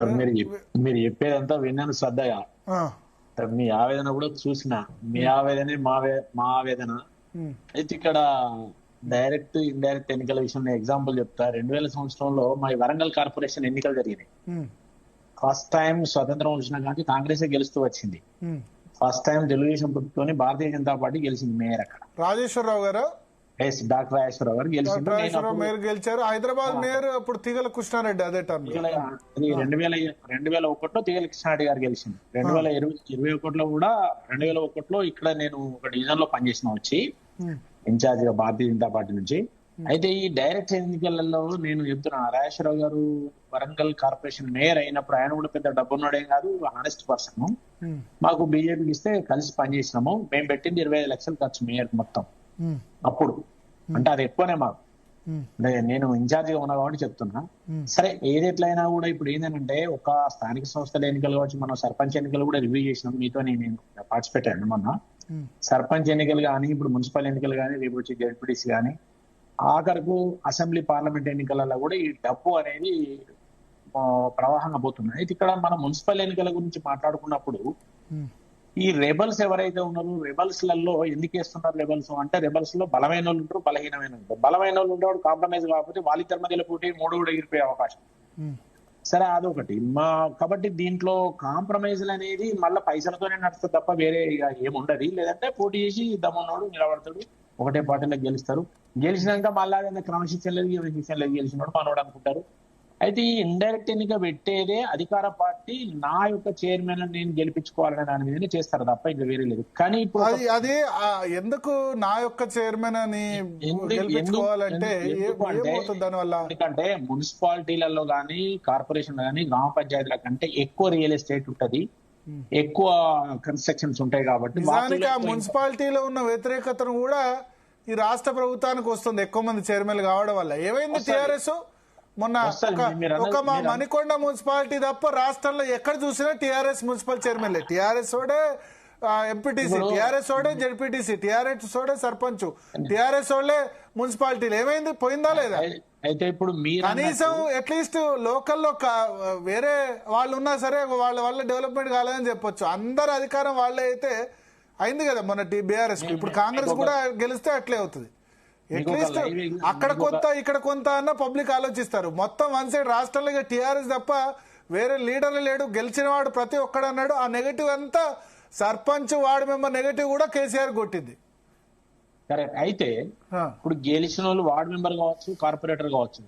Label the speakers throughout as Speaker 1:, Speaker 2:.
Speaker 1: మీరు మీరు చెప్పేదంతా విన్నాను శ్రద్ధగా. మీ ఆవేదన కూడా చూసిన. మీ ఆవేదనే మా ఆవేదన. అయితే ఇక్కడ డైరెక్ట్ ఇండైరెక్ట్ ఎన్నికల విషయంలో ఎగ్జాంపుల్ చెప్తా. 2000 సంవత్సరంలో మా వరంగల్ కార్పొరేషన్ ఎన్నికలు జరిగినాయి. ఫస్ట్ టైం స్వతంత్రం వచ్చిన కానీ కాంగ్రెస్ గెలుస్తూ వచ్చింది. ఫస్ట్ టైం తెలుగుదేశం ప్రభుత్వం భారతీయ జనతా పార్టీ గెలిచింది మేయర్ అక్కడ.
Speaker 2: రాజేశ్వరరావు గారు,
Speaker 1: డాక్టర్ రాజేశ్వరరావు గారు
Speaker 2: గెలిచారు. హైదరాబాద్ మేయర్ అప్పుడు తీగల కృష్ణారెడ్డి. అదే టర్మ్
Speaker 1: 2001లో తీగల కృష్ణారెడ్డి గారు గెలిచింది. 2021లో కూడా 2001లో ఇక్కడ నేను ఒక డివిజన్ లో పనిచేసిన వచ్చి ఇన్ఛార్జ్ గా భారతీయ జనతా పార్టీ నుంచి. అయితే ఈ డైరెక్ట్ ఎన్నికలలో నేను చెప్తున్నా, రాజేశ్వరరావు గారు వరంగల్ కార్పొరేషన్ మేయర్ అయినప్పుడు ఆయన కూడా పెద్ద డబ్బు ఉన్నాడేం కాదు, హానెస్ట్ పర్సన్. మాకు బీజేపీకి ఇస్తే కలిసి పనిచేసినాము. మేము పెట్టింది 25 లక్షలు ఖర్చు మేయర్ మొత్తం అప్పుడు. అంటే అది ఎక్కువనే మాకు. నేను ఇన్ఛార్జ్ గా ఉన్నా కాబట్టి చెప్తున్నా. సరే ఏదెట్లయినా కూడా ఇప్పుడు ఏంటంటే ఒక స్థానిక సంస్థల ఎన్నికలు కావచ్చు, మనం సర్పంచ్ ఎన్నికలు కూడా రివ్యూ చేసినాం. మీతో నేను పార్టిసిపేట్ అయ్యాను మొన్న. సర్పంచ్ ఎన్నికలు కానీ, ఇప్పుడు మున్సిపల్ ఎన్నికలు కానీ, రేపు వచ్చి జెడ్పీటీసీ కానీ, ఆఖరకు అసెంబ్లీ పార్లమెంట్ ఎన్నికలలో కూడా ఈ డబ్బు అనేది ప్రవాహంగా పోతుంది. అయితే ఇక్కడ మనం మున్సిపల్ ఎన్నికల గురించి మాట్లాడుకున్నప్పుడు ఈ రెబల్స్ ఎవరైతే ఉన్నారో, రెబల్స్ లలో ఎందుకు వేస్తున్నారు రెబల్స్ అంటే, రెబల్స్ లో బలమైన వాళ్ళు ఉంటారు, బలహీనమైన ఉంటారు. బలమైన వాళ్ళు ఉండేవాడు కాంప్రమైజ్ కాకపోతే వాళ్ళిద్దరి మధ్యలో పోటీ 3 కూడా ఎగిరిపోయే అవకాశం. సరే అదొకటి. కాబట్టి దీంట్లో కాంప్రమైజ్లు అనేది మళ్ళీ పైసలతోనే నడుస్తుంది తప్ప వేరే ఏముండదు. లేదంటే పోటీ చేసి దమ్మున్నోడు నిలబడతాడు, ఒకటే పార్టీలో గెలుస్తారు. గెలిచినాక మళ్ళీ క్రమశిక్షణ లేదు గెలిచినోడు మనోడు అనుకుంటారు. అయితే ఈ ఇండైరెక్ట్ ఎన్నిక పెట్టేదే అధికార పార్టీ నా యొక్క చైర్మన్ నేను గెలిపించుకోవాలనే దాని మీదనే చేస్తారు తప్ప ఇంకా వేరే లేదు. కానీ ఇప్పుడు
Speaker 2: అది ఎందుకు నా యొక్క చైర్మన్ అని గెలిపించుకోవాలంటే
Speaker 1: ఎందుకంటే మున్సిపాలిటీలలో గానీ, కార్పొరేషన్ గానీ, గ్రామ పంచాయతీల కంటే ఎక్కువ రియల్ ఎస్టేట్ ఉంటది, ఎక్కువ కన్స్ట్రక్షన్స్ ఉంటాయి. కాబట్టి
Speaker 2: మున్సిపాలిటీలో ఉన్న వ్యతిరేకతను కూడా ఈ రాష్ట్ర ప్రభుత్వానికి వస్తుంది ఎక్కువ మంది చైర్మన్లు కావడం వల్ల. ఏమైంది టీఆర్ఎస్ మొన్న ఒక మా మణికొండ మున్సిపాలిటీ తప్ప రాష్ట్రంలో ఎక్కడ చూసినా టీఆర్ఎస్ మున్సిపల్ చైర్మన్లే. టీఆర్ఎస్ ఓడే ఎంపీటీసీ, టీఆర్ఎస్ ఓడే జెడ్పీటీసీ, టీఆర్ఎస్ ఓడే సర్పంచ్, టీఆర్ఎస్ ఓడే మున్సిపాలిటీలు. ఏమైంది, పోయిందా లేదా?
Speaker 1: అయితే ఇప్పుడు
Speaker 2: కనీసం అట్లీస్ట్ లోకల్లో వేరే వాళ్ళు ఉన్నా సరే వాళ్ళ వల్ల డెవలప్మెంట్ కాలేదని చెప్పొచ్చు. అందరు అధికారం వాళ్ళే అయితే అయింది కదా మొన్న బీఆర్ఎస్. ఇప్పుడు కాంగ్రెస్ కూడా గెలిస్తే అట్లే అవుతుంది. అట్లీస్ట్ అక్కడ కొంత ఇక్కడ కొంత అన్న పబ్లిక్ ఆలోచిస్తారు. మొత్తం వన్ సైడ్ రాష్ట్రంలో టీఆర్ఎస్ తప్ప వేరే లీడర్లు లేడు. గెలిచిన వాడు ప్రతి ఒక్కడు అన్నాడు. ఆ నెగటివ్ అంతా సర్పంచ్, వార్డు మెంబర్ నెగటివ్ కూడా కేసీఆర్ కొట్టింది.
Speaker 1: కరెక్ట్. అయితే ఇప్పుడు గెలిచిన వాళ్ళు వార్డు మెంబర్ కావచ్చు, కార్పొరేటర్ కావచ్చు,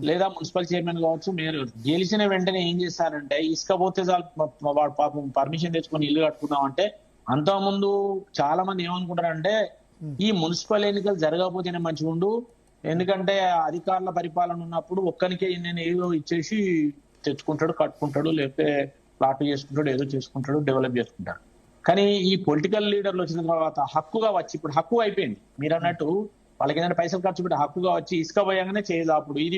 Speaker 1: లేదా మున్సిపల్ చైర్మన్ కావచ్చు, మేయర్ గెలిచిన వెంటనే ఏం చేస్తారంటే ఇసుక పోతే వాడు పాపం పర్మిషన్ తెచ్చుకొని ఇల్లు కట్టుకుందాం అంటే, అంతకుముందు చాలా మంది ఏమనుకుంటారంటే ఈ మున్సిపల్ ఎన్నికలు జరగకపోతేనే మంచిగా ఉండు, ఎందుకంటే అధికారుల పరిపాలన ఉన్నప్పుడు ఒక్కరికే నేను ఏదో ఇచ్చేసి తెచ్చుకుంటాడు, కట్టుకుంటాడు, లేకపోతే ప్లాట్ చేసుకుంటాడు, ఏదో చేసుకుంటాడు, డెవలప్ చేసుకుంటాడు. కానీ ఈ పొలిటికల్ లీడర్లు వచ్చిన తర్వాత హక్కుగా వచ్చి, ఇప్పుడు హక్కు అయిపోయింది మీరు అన్నట్టు, వాళ్ళకి ఏదైనా పైసలు ఖర్చు పెట్టి హక్కుగా వచ్చి ఇసుక పోయంగానే చేజాపుడు, ఇది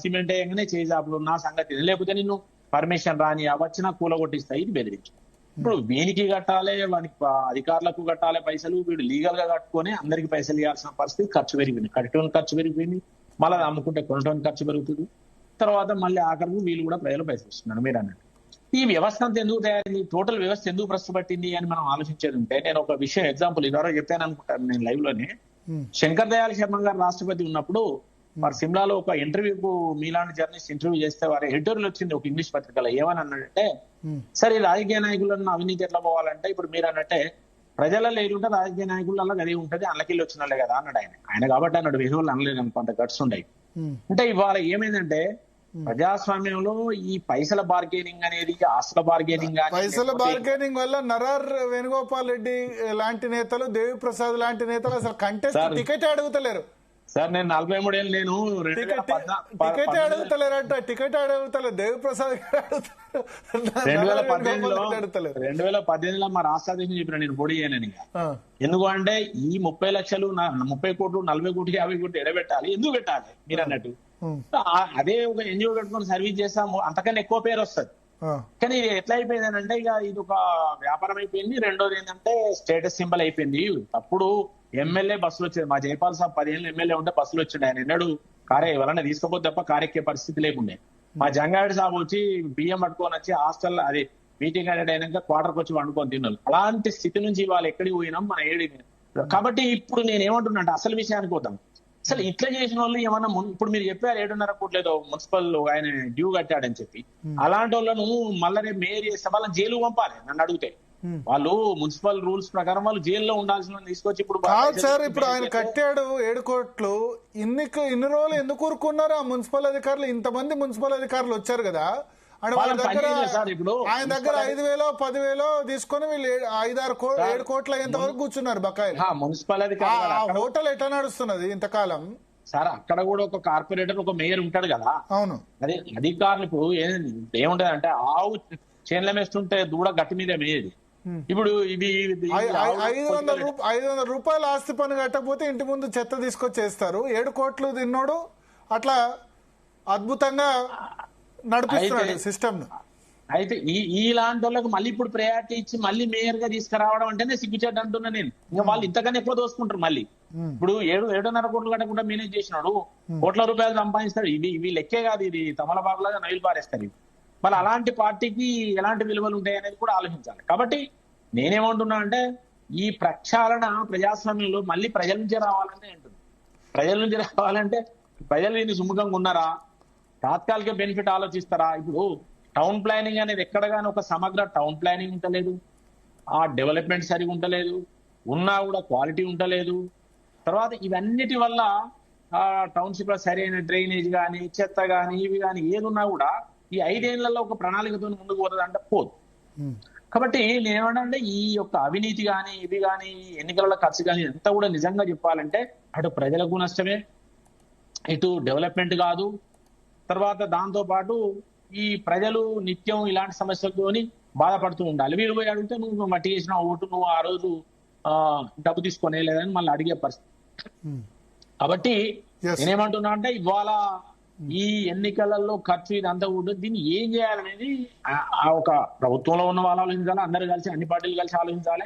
Speaker 1: సిమెంట్ వేయంగానే చేజాపుడు, నా సంగతి లేకపోతే నిన్ను పర్మిషన్ రాని వచ్చినా కూలగొట్టిస్తాయి, ఇది బెదిరించి. ఇప్పుడు వీనికి కట్టాలి, వానికి అధికారులకు కట్టాలి పైసలు, వీడు లీగల్ గా కట్టుకొని అందరికి పైసలు ఇవ్వాల్సిన పరిస్థితి. ఖర్చు పెరిగిపోయింది, కట్టడానికి ఖర్చు పెరిగిపోయింది, మళ్ళీ అమ్ముకుంటే కొనడానికి ఖర్చు పెరుగుతుంది. తర్వాత మళ్ళీ ఆఖరికి వీళ్ళు కూడా ప్రజలు పైసలు ఇస్తున్నారు మీరు అన్నట్టు. ఈ వ్యవస్థ అంతా ఎందుకు తయారైంది, టోటల్ వ్యవస్థ ఎందుకు ప్రస్తుతపట్టింది అని మనం ఆలోచించేది ఉంటే, నేను ఒక విషయం ఎగ్జాంపుల్ ఇదివరకు చెప్పాను అనుకుంటాను నేను లైవ్ లోనే. శంకర్ దయాళ్ శర్మ గారు రాష్ట్రపతి ఉన్నప్పుడు వారు సిమ్లాలో ఒక ఇంటర్వ్యూకు మీలాంటి జర్నలిస్ట్ ఇంటర్వ్యూ చేస్తే వారి ఎడిటోరియల్ వచ్చింది ఒక ఇంగ్లీష్ పత్రికలో. ఏమని అన్నాడంటే, సరే రాజకీయ నాయకులను అవినీతి ఎట్లా పోవాలంటే, ఇప్పుడు మీరు అన్నట్టే ప్రజలలో ఏది ఉంటే రాజకీయ నాయకులలో అదే ఉంటుంది, అల్లకిల్లి వచ్చిన వాళ్ళే కదా అన్నాడు ఆయన కాబట్టి అన్నాడు, వేరే వాళ్ళు అనలేదు అనుకో, అంత గట్స్ ఉన్నాయి. అంటే ఇవాళ ఏమైందంటే ప్రజాస్వామ్యంలో ఈ పైసల బార్గెనింగ్ అనేది, ఆస్తుల బార్గెనింగ్,
Speaker 2: పైసల బార్గెనింగ్ వల్ల నరార్ వేణుగోపాల్ రెడ్డి లాంటి నేతలు, దేవి ప్రసాద్ లాంటి నేతలు అసలు కంటెస్ట్ టికెట్ అడుగుతలేరు.
Speaker 1: సార్ నేను 43 ఏళ్ళు, నేను
Speaker 2: టికెట్ అడుగుతలేరంట, టికెట్ అడుగుతలేదు. దేవి ప్రసాద్ గారు
Speaker 1: 2018లో మా రాష్ట్ర అధ్యక్షుడు చెప్పిన నేను పోటీ చేయనని. ఎందుకు అంటే ఈ 30 లక్షలు 30 కోట్లు 40 కోట్లు 50 కోట్లు ఎడబెట్టాలి, ఎందుకు పెట్టాలి మీరు అన్నట్టు. అదే ఒక ఎన్జిఓ పెట్టుకుని సర్వీస్ చేస్తాము, అంతకన్నా ఎక్కువ పేరు వస్తుంది. కానీ ఇది ఎట్లా అయిపోయింది అంటే ఇక ఇది ఒక వ్యాపారం అయిపోయింది. రెండోది ఏంటంటే స్టేటస్ సింబల్ అయిపోయింది. అప్పుడు ఎమ్మెల్యే బస్సులు వచ్చేది, మా జైపాల్ సాబ్ 10 ఏళ్ళు ఎమ్మెల్యే ఉంటే బస్సులు వచ్చిండే, ఆయన ఎన్నడు కారే ఎవరన్నా తీసుకపోతే తప్ప కారెక్కే పరిస్థితి లేకుండే. మా జంగారెడ్డి సాబ్ వచ్చి బియ్యం పట్టుకొని వచ్చి హాస్టల్ అది మీటింగ్ అటెండ్ అయినాక క్వార్టర్కి వచ్చి వండుకొని తిన్నారు. అలాంటి స్థితి నుంచి వాళ్ళు ఎక్కడికి పోయినాం మన ఏడి. కాబట్టి ఇప్పుడు నేను ఏమంటున్నా అంటే అసలు విషయానికి పోతాం. అసలు ఇట్లా చేసిన వాళ్ళు ఏమన్నా ఇప్పుడు మీరు చెప్పారు 7.5 కోట్లు ఏదో మున్సిపల్ ఆయన డ్యూ కట్టాడని చెప్పి, అలాంటి వాళ్ళను మళ్ళీ రేపు మేయర్ చేస్తే వాళ్ళని జైలు పంపాలి. నన్ను అడిగితే వాళ్ళు మున్సిపల్ రూల్స్ ప్రకారం వాళ్ళు జైల్లో ఉండాల్సిన తీసుకొచ్చి ఇప్పుడు
Speaker 2: సార్ ఇప్పుడు ఆయన కట్టాడు 7 కోట్లు. ఇన్ని రోజులు ఎందుకు ఊరుకున్నారు ఆ మున్సిపల్ అధికారులు? ఇంతమంది మున్సిపల్ అధికారులు వచ్చారు కదా, ఆయన దగ్గర 5,000 10,000 తీసుకొని వీళ్ళు 7 కోట్ల అయ్యేంత వరకు కూర్చున్నారు బకాయిలు.
Speaker 1: మున్సిపల్ అధికారులు
Speaker 2: హోటల్ ఎట్లా నడుస్తున్నది ఇంతకాలం?
Speaker 1: సార్ అక్కడ కూడా ఒక కార్పొరేటర్ ఒక మేయర్ ఉంటాడు కదా.
Speaker 2: అవును,
Speaker 1: అదే అధికారులు ఇప్పుడు ఏముంటది అంటే ఆవు చేన్ల మేస్తుంటే దూడ గట్టి మీద మేయది. ఇప్పుడు ఇవి
Speaker 2: 500 రూపాయల ఆస్తి పన్ను కట్టకపోతే ఇంటి ముందు చెత్త తీసుకొచ్చేస్తారు. 7 కోట్లు తిన్నోడు అట్లా అద్భుతంగా నడిపిస్తున్నాడు సిస్టమ్.
Speaker 1: అయితే ఇలాంటి వాళ్ళకి మళ్ళీ ఇప్పుడు ప్రయారిటీ ఇచ్చి మళ్ళీ మేయర్ గా తీసుకురావడం అంటేనే సిగ్గుచేట అంటున్నా నేను. ఇంకా వాళ్ళు ఇంతకన్నా ఎక్కువ దోసుకుంటారు. మళ్ళీ ఇప్పుడు 7.5 కోట్లు కట్టకుండా మేనేజ్ చేసినాడు కోట్ల రూపాయలు సంపాదిస్తాడు. ఇవి లెక్కే కాదు, ఇది తమలపాకులాగా నైలు పారేస్తారు. మళ్ళీ అలాంటి పార్టీకి ఎలాంటి విలువలు ఉంటాయి అనేది కూడా ఆలోచించాలి. కాబట్టి నేనేమంటున్నా అంటే ఈ ప్రక్షాళన ప్రజాస్వామ్యంలో మళ్ళీ ప్రజల నుంచి రావాలంటే ఏంటుంది? ప్రజల నుంచి రావాలంటే ప్రజలు దీన్ని సుముఖంగా ఉన్నారా, తాత్కాలిక బెనిఫిట్ ఆలోచిస్తారా? ఇప్పుడు టౌన్ ప్లానింగ్ అనేది ఎక్కడగానే ఒక సమగ్ర టౌన్ ప్లానింగ్ ఉంటలేదు, ఆ డెవలప్మెంట్ సరిగా ఉంటలేదు, ఉన్నా కూడా క్వాలిటీ ఉంటలేదు. తర్వాత ఇవన్నిటి వల్ల టౌన్షిప్ లో సరైన డ్రైనేజ్ కానీ చెత్త కానీ ఇవి కానీ ఏది ఉన్నా కూడా ఈ 5 ఏళ్లలో ఒక ప్రణాళికతో ముందుకు పోతుంది అంటే పోదు. కాబట్టి నేనేమంటే ఈ యొక్క అవినీతి కానీ ఇవి కానీ ఎన్నికల ఖర్చు కానీ ఎంత కూడా నిజంగా చెప్పాలంటే అటు ప్రజలకు నష్టమే, ఇటు డెవలప్మెంట్ కాదు. తర్వాత దాంతో పాటు ఈ ప్రజలు నిత్యం ఇలాంటి సమస్యలతోని బాధపడుతూ ఉండాలి. వీరు పోయి అడిగితే నువ్వు మట్టి చేసిన ఓటు నువ్వు ఆ రోజు డబ్బు తీసుకొనే లేదని మళ్ళీ అడిగే పరిస్థితి. కాబట్టి నేనేమంటున్నా అంటే ఇవాళ ఈ ఎన్నికలలో ఖర్చు ఇదంతా కూడా దీన్ని ఏం చేయాలనేది ఒక ప్రభుత్వంలో ఉన్న వాళ్ళు ఆలోచించాలి, అందరు కలిసి అన్ని పార్టీలు కలిసి ఆలోచించాలి.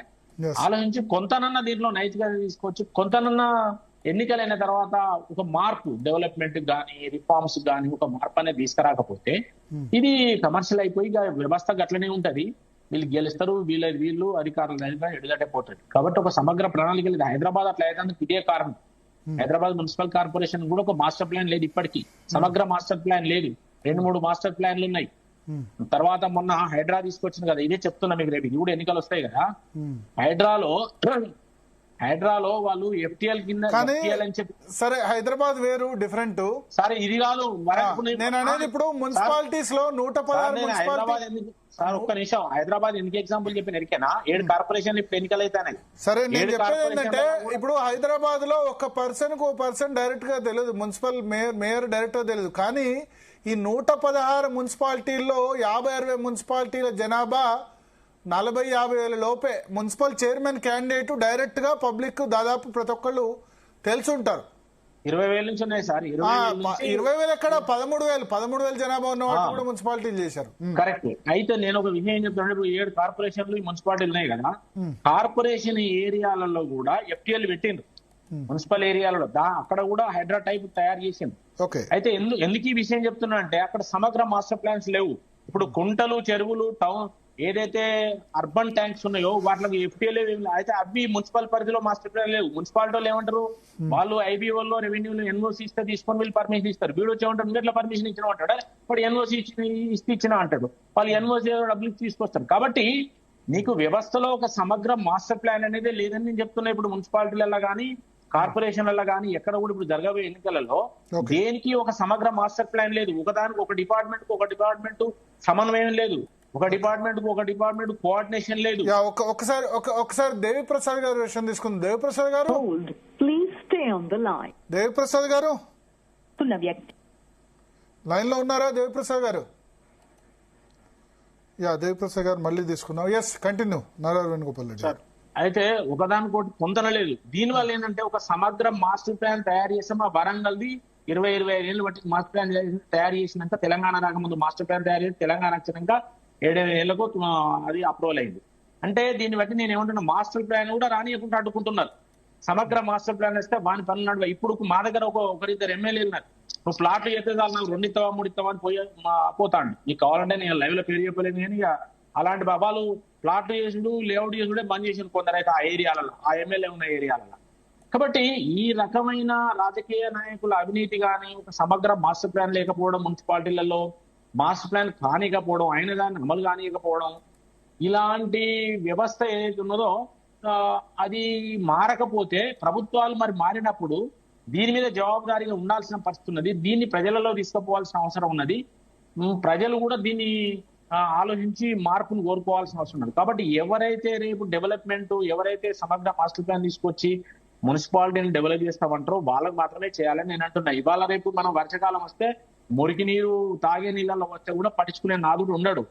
Speaker 1: ఆలోచించి కొంతనన్నా దీంట్లో నైతికత తీసుకొచ్చి కొంతనన్నా ఎన్నికలైన తర్వాత ఒక మార్పు డెవలప్మెంట్ కానీ రిఫార్మ్స్ కానీ ఒక మార్పు అనేది తీసుకురాకపోతే ఇది కమర్షియల్ అయిపోయి వ్యవస్థ గట్లనే ఉంటది. వీళ్ళు గెలుస్తారు, వీళ్ళు అధికారులు ఎడుదటే పోతుంది. కాబట్టి ఒక సమగ్ర ప్రణాళిక లేదు. హైదరాబాద్ అట్లా అయితే ఇదే కారణం. హైదరాబాద్ మున్సిపల్ కార్పొరేషన్ కూడా ఒక మాస్టర్ ప్లాన్ లేదు, ఇప్పటికీ సమగ్ర మాస్టర్ ప్లాన్ లేదు. 2-3 మాస్టర్ ప్లాన్లు ఉన్నాయి. తర్వాత మొన్న హైడ్రా తీసుకొచ్చింది కదా, ఇదే చెప్తున్నా మీకు. రేపు ఇది కూడా ఎన్నికలు వస్తాయి కదా. హైడ్రాలో వాళ్ళు FTL కింద అని చెప్పి.
Speaker 2: సరే, హైదరాబాద్ వేరు, డిఫరెంట్.
Speaker 1: సరే ఇది కాదు
Speaker 2: నేను అనేది. ఇప్పుడు మున్సిపాలిటీస్ లో 116
Speaker 1: హైదరాబాద్ ఎందుకు సార్? ఒక్క నిమిషం. హైదరాబాద్ ఎందుకు ఎగ్జాంపుల్ చెప్పిన ఎరికేనా? 7 కార్పొరేషన్లు ఇప్పుడు ఎన్నికలు అవుతాయి.
Speaker 2: సరే, నేను చెప్పేది ఏంటంటే ఇప్పుడు హైదరాబాద్ లో ఒక పర్సన్ డైరెక్ట్ గా తెలియదు, మున్సిపల్ మేయర్ డైరెక్ట్ గా తెలియదు. కానీ ఈ 116 మున్సిపాలిటీల్లో 50-60 మున్సిపాలిటీల జనాభా 40-50 వేల లోపే. మున్సిపల్ చైర్మన్ క్యాండిడేట్ డైరెక్ట్ గా పబ్లిక్ దాదాపు ప్రతి ఒక్కళ్ళు తెలుసుంటారు.
Speaker 1: 20,000 నుంచి ఉన్నాయి సార్.
Speaker 2: 20,000 ఎక్కడ? 13,000 జనాభా ఉన్న వాళ్ళు కూడా మున్సిపాలిటీలు చేశారు.
Speaker 1: కరెక్ట్. అయితే నేను ఒక విషయం ఏం చెప్తాను. ఇప్పుడు 7 కార్పొరేషన్లు మున్సిపాలిటీలు ఉన్నాయి కదా, కార్పొరేషన్ ఏరియాలలో కూడా FTL పెట్టిండ్రు. మున్సిపల్ ఏరియాలలో అక్కడ కూడా హైడ్రా టైప్ తయారు చేసింది. అయితే ఎందుకు ఈ విషయం చెప్తున్నా అంటే అక్కడ సమగ్ర మాస్టర్ ప్లాన్స్ లేవు. ఇప్పుడు కుంటలు, చెరువులు, టౌన్ ఏదైతే అర్బన్ ట్యాంక్స్ ఉన్నాయో వాటికి FTL అయితే అవి మున్సిపల్ పరిధిలో మాస్టర్ ప్లాన్ లేవు. మున్సిపాలిటీలో ఏమంటారు, వాళ్ళు IBO రెవెన్యూలో NOC ఇస్తే తీసుకొని వీళ్ళు పర్మిషన్ ఇస్తారు. వీడు వచ్చేమంటారు మీరు ఎట్లా పర్మిషన్ ఇచ్చిన అంటాడు, ఇప్పుడు NOC ఇచ్చిన అంటాడు. వాళ్ళు NOC డబ్బులు తీసుకొస్తారు. కాబట్టి నీకు వ్యవస్థలో ఒక సమగ్ర మాస్టర్ ప్లాన్ అనేది లేదని నేను చెప్తున్నా. ఇప్పుడు మున్సిపాలిటీలలో కానీ కార్పొరేషన్లలో కానీ ఎక్కడ కూడా ఇప్పుడు జరగబోయే ఎన్నికలలో దేనికి ఒక సమగ్ర మాస్టర్ ప్లాన్ లేదు. ఒకదానికి ఒక డిపార్ట్మెంట్ సమన్వయం లేదు, ఒక డిపార్ట్మెంట్ కోఆర్డినేషన్ లేదు.
Speaker 2: ఒకసారి దేవిప్రసాద్ గారు విషయం తీసుకుంది. దేవిప్రసాద్ గారు, దేవిప్రసాద్ గారు లైన్ లో ఉన్నారా? దేవిప్రసాద్ గారు, దేవిప్రసాద్ గారు మళ్ళీ తీసుకున్నాం. Yes, continue. నారా వేణుగోపాల్ రెడ్డి గారు.
Speaker 1: అయితే ఒకదానికోటి పొందనలేదు. దీనివల్ల ఏంటంటే ఒక సమగ్ర మాస్టర్ ప్లాన్ తయారు చేసాం. ఆ వరంగల్ది 20-25 ఏళ్ళు బట్టి మాస్టర్ ప్లాన్ తయారు చేసినాక తెలంగాణ రాకముందు మాస్టర్ ప్లాన్ తయారు చేసి తెలంగాణ వచ్చినాక 7 ఏళ్లకు అది అప్రూవల్ అయింది. అంటే దీన్ని బట్టి నేను ఏమంటున్నా, మాస్టర్ ప్లాన్ కూడా రానియకుండా అడ్డుకుంటున్నారు. సమగ్ర మాస్టర్ ప్లాన్ వేస్తే వాని పనులు నడవ. ఇప్పుడు మా దగ్గర ఒకరిద్దరు ఎమ్మెల్యేలు ఉన్నారు. నువ్వు ప్లాట్లు చేస్తే చాలు, నాకు 2 ఇస్తావా 3 ఇస్తావా అని పోతాడు. నీకు కావాలంటే నేను లైవ్ లో పేరు చెప్పలేను, కానీ ఇక అలాంటి బాబాలు ప్లాట్లు చేసుడు లేఅవుట్ చేసుడే బంద్ చేసిన కొందరైతే ఆ ఏరియాలలో, ఆ ఎమ్మెల్యే ఉన్న ఏరియాలలో. కాబట్టి ఈ రకమైన రాజకీయ నాయకుల అవినీతి కానీ, ఒక సమగ్ర మాస్టర్ ప్లాన్ లేకపోవడం, మున్సిపాలిటీలలో మాస్టర్ ప్లాన్ కానికపోవడం, అయిన దాన్ని అమలు కానియకపోవడం, ఇలాంటి వ్యవస్థ ఏదైతే ఉన్నదో అది మారకపోతే, ప్రభుత్వాలు మరి మారినప్పుడు దీని మీద జవాబుదారీగా ఉండాల్సిన పరిస్థితి ఉన్నది. దీన్ని ప్రజలలో తీసుకుపోవాల్సిన అవసరం ఉన్నది. ప్రజలు కూడా దీన్ని ఆలోచించి మార్పును కోరుకోవాల్సిన అవసరం ఉన్నది. కాబట్టి ఎవరైతే రేపు డెవలప్మెంట్, ఎవరైతే సమగ్ర మాస్టర్ ప్లాన్ తీసుకొచ్చి మున్సిపాలిటీని డెవలప్ చేస్తామంటారో వాళ్ళకి మాత్రమే చేయాలని నేను అంటున్నా. ఇవాళ రేపు మనం వర్షాకాలం వస్తే మురికి నీరు తాగే నీళ్ళలో వస్తే కూడా పట్టించుకునే నాదుడు ఉండడు,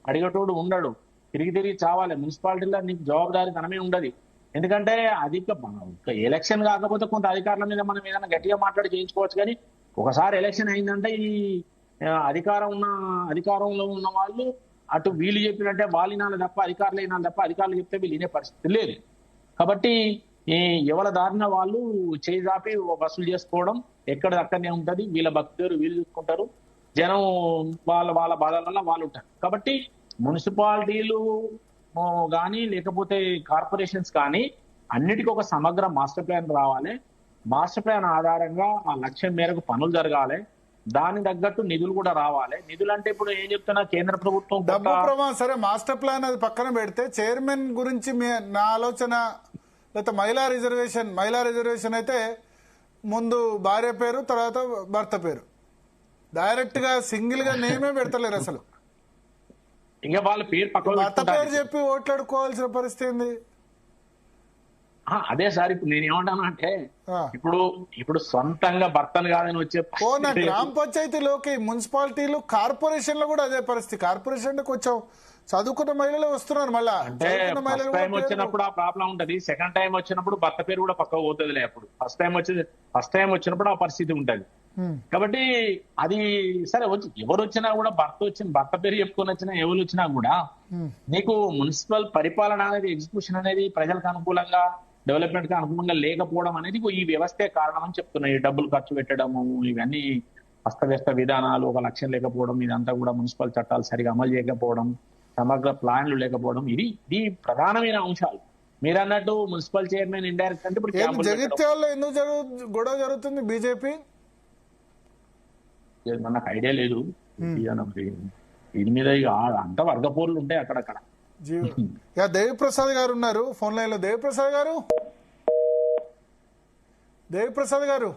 Speaker 1: అడిగేటోడు ఉండడు, తిరిగి చావాలి. మున్సిపాలిటీలో నీకు జవాబుదారీతనమే ఉండదు. ఎందుకంటే ఎలక్షన్ కాకపోతే కొంత అధికారుల మీద మనం ఏదైనా గట్టిగా మాట్లాడి చేయించుకోవచ్చు, కానీ ఒకసారి ఎలక్షన్ అయిందంటే ఈ అధికారంలో ఉన్న వాళ్ళు అటు వీళ్ళు చెప్పినట్టే వాళ్ళు వినాలి తప్ప అధికారులు వినాలి తప్ప, అధికారులు చెప్తే వీళ్ళు వినే పరిస్థితి లేదు. కాబట్టి ఎవరి దారిన వాళ్ళు చేయి దాపి వసూలు చేసుకోవడం ఎక్కడ అక్కడనే ఉంటది. వీళ్ళ భక్తులు వీళ్ళు చూసుకుంటారు, జనం వాళ్ళ బాధల వాళ్ళు ఉంటారు. కాబట్టి మున్సిపాలిటీలు కానీ లేకపోతే కార్పొరేషన్స్ కానీ అన్నిటికీ ఒక సమగ్ర మాస్టర్ ప్లాన్ రావాలి. మాస్టర్ ప్లాన్ ఆధారంగా ఆ లక్ష్యం మేరకు పనులు జరగాలి. దాని తగ్గట్టు నిధులు కూడా రావాలి. నిధులు అంటే ఇప్పుడు ఏం చెప్తున్నా, కేంద్ర ప్రభుత్వం
Speaker 2: డబ్బు ప్రమాణం సరే, మాస్టర్ ప్లాన్ అది పక్కన పెడితే చైర్మన్ గురించి నా ఆలోచన, లేకపోతే మహిళా రిజర్వేషన్ అయితే ముందు భార్య పేరు తర్వాత భర్త పేరు, డైరెక్ట్ గా సింగిల్ గా నేమే పెడతలేరు అసలు.
Speaker 1: ఇంకా వాళ్ళ పేరు పక్కన
Speaker 2: భర్త పేరు చెప్పి ఓట్లాడుకోవాల్సిన పరిస్థితి ఏంది?
Speaker 1: అదే సార్, ఇప్పుడు నేను ఏమంటాను అంటే, ఇప్పుడు సొంతంగా భర్తను కాదని వచ్చే
Speaker 2: గ్రామ పంచాయతీలోకి, మున్సిపాలిటీలు, కార్పొరేషన్లు కూడా అదే పరిస్థితి. కార్పొరేషన్ కొంచెం చదువుకున్న మహిళలు వస్తున్నారు. మళ్ళా
Speaker 1: అంటే ఫస్ట్ టైం వచ్చినప్పుడు ఆ ప్రాబ్లం ఉంటది, సెకండ్ టైం వచ్చినప్పుడు భర్త పేరు కూడా పక్క పోతుందిలే. అప్పుడు ఫస్ట్ టైం వచ్చినప్పుడు ఆ పరిస్థితి ఉంటది. కాబట్టి అది సరే, ఎవరు వచ్చినా కూడా భర్త పేరు చెప్పుకొని వచ్చినా, ఎవరు వచ్చినా కూడా నీకు మున్సిపల్ పరిపాలన అనేది, ఎగ్జిక్యూషన్ అనేది ప్రజలకు అనుకూలంగా, డెవలప్మెంట్ గా అనుకూలంగా లేకపోవడం అనేది ఈ వ్యవస్థే కారణం అని చెప్తున్నాయి. డబ్బులు ఖర్చు పెట్టడము, ఇవన్నీ అస్తవ్యస్త విధానాలు, ఒక లక్ష్యం లేకపోవడం, ఇదంతా కూడా మున్సిపల్ చట్టాలు సరిగా అమలు చేయకపోవడం, సమగ్ర ప్లాన్లు లేకపోవడం, ఇది ప్రధానమైన అంశాలు. మీరు అన్నట్టు మున్సిపల్ చైర్మన్ ఇండైరెక్ట్ అంటే ఇప్పుడు
Speaker 2: జగిత్యాలలో ఎందుకు గొడవ జరుగుతుంది బీజేపీ?
Speaker 1: నాకు ఐడియా లేదు దీని మీద. అంత వర్గపోర్లు ఉంటాయి అక్కడక్కడ.
Speaker 2: దేవిప్రసాద్ గారు ఉన్నారు ఫోన్ లైన్ లో. దేవిప్రసాద్ గారు